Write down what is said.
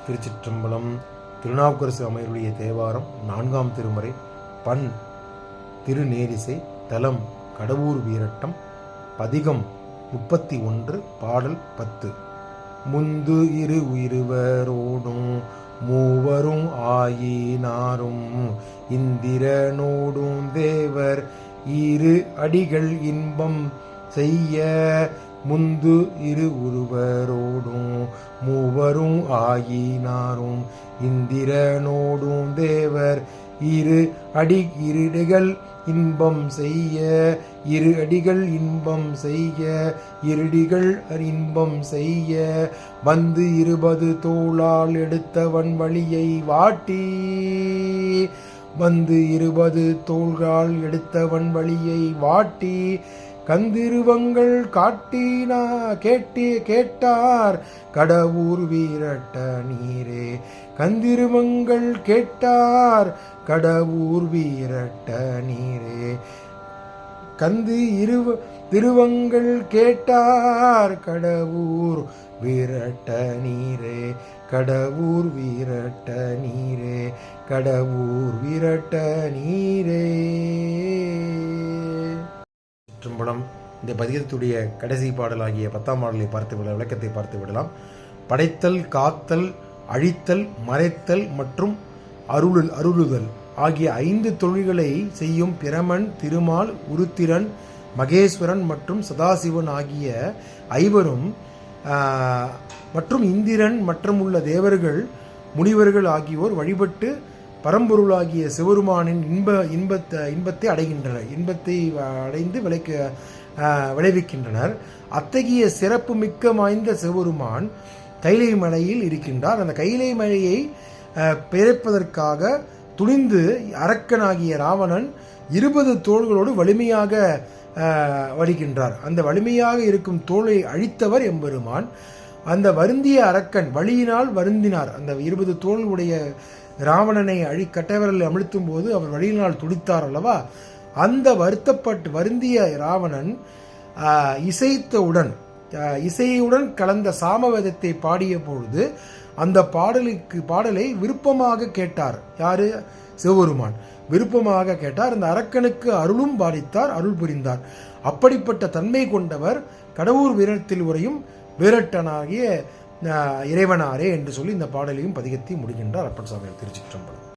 திருச்சிற்றம்பலம். திருநாவுக்கரசு அமருடைய தேவாரம் 4ஆம் திருமுறை. பண் திருநேரிசை. தலம் கடவூர் வீரட்டம். பதிகம் 31. பாடல் 10. முந்து இரு உயிருவரோடும் மூவரும் ஆயினாரும் இந்திரனோடும் தேவர் இரு அடிகள் இன்பம் செய்ய. முந்து இரு உருவரோடும் மூவரும் ஆயினாரும் இந்திரனோடும் தேவர் இரு அடிகள் இன்பம் செய்ய. இரு அடிகள் இன்பம் செய்ய. இருடிகள் இன்பம் செய்ய. வந்து 20 தோளால் எடுத்தவன் வழியை வாட்டி. வந்து 20 தோள்கால் எடுத்தவன் வழியை வாட்டி. கந்திருவங்கள் காட்டினா கேட்டார் கடவூர் வீரட்ட நீரே. கந்திருவங்கள் கேட்டார் கடவூர் வீரட்ட நீரே. திருவங்கள் கேட்டார் கடவூர் வீரட்ட நீரே. கடவூர் வீரட்ட நீரே. கடவூர் வீரட்ட நீரே. சிற்றம்பலம். இந்த பதிகத்துடைய கடைசி பாடலாகிய 10ஆம் பாடலை விளக்கத்தை பார்த்து விடலாம். படைத்தல், காத்தல், அழித்தல், மறைத்தல் மற்றும் அருளுதல் ஆகிய 5 தொழில்களை செய்யும் பிரமன், திருமால், உருத்திரன், மகேஸ்வரன் மற்றும் சதாசிவன் ஆகிய 5வரும் மற்றும் இந்திரன் மற்றும் உள்ள தேவர்கள், முனிவர்கள் ஆகியோர் வழிபட்டு பரம்பொருளாகிய சிவருமானின் இன்பத்தை அடைகின்றனர். இன்பத்தை அடைந்து விளைவிக்கின்றனர். அத்தகைய சிறப்பு மிக்க வாய்ந்த சிவருமான் கைலை மலையில் இருக்கின்றார். அந்த கைலை மலையை பிறப்பதற்காக துணிந்து அரக்கனாகிய ராவணன் 20 தோள்களோடு வலிமையாக வருகின்றார். அந்த வலிமையாக இருக்கும் தோளை அழித்தவர் எம்பெருமான். அந்த வருந்திய அரக்கன் வலியினால் வருந்தினார். அந்த 20 தோள் உடைய ராவணனை கட்டவரில் அமிழ்த்தும் போது அவர் வலியினால் துடித்தார் அல்லவா. அந்த வருந்திய ராவணன் இசையுடன் கலந்த சாமவேதத்தை பாடிய பொழுது அந்த பாடலை விருப்பமாக கேட்டார். யாரு? சிவபெருமான் விருப்பமாக கேட்டார். அந்த அரக்கனுக்கு அருளும் பாலித்தார், அருள் புரிந்தார். அப்படிப்பட்ட தன்மை கொண்டவர் கடவுர் வீரத்தில் உரையும் வீரட்டனாகிய இறைவனாரே என்று சொல்லி இந்த பாடலையும் பதிகத்தையும் முடிக்கின்றார் அப்பன் சாமியார். திருச்சிற்றம்பலம்.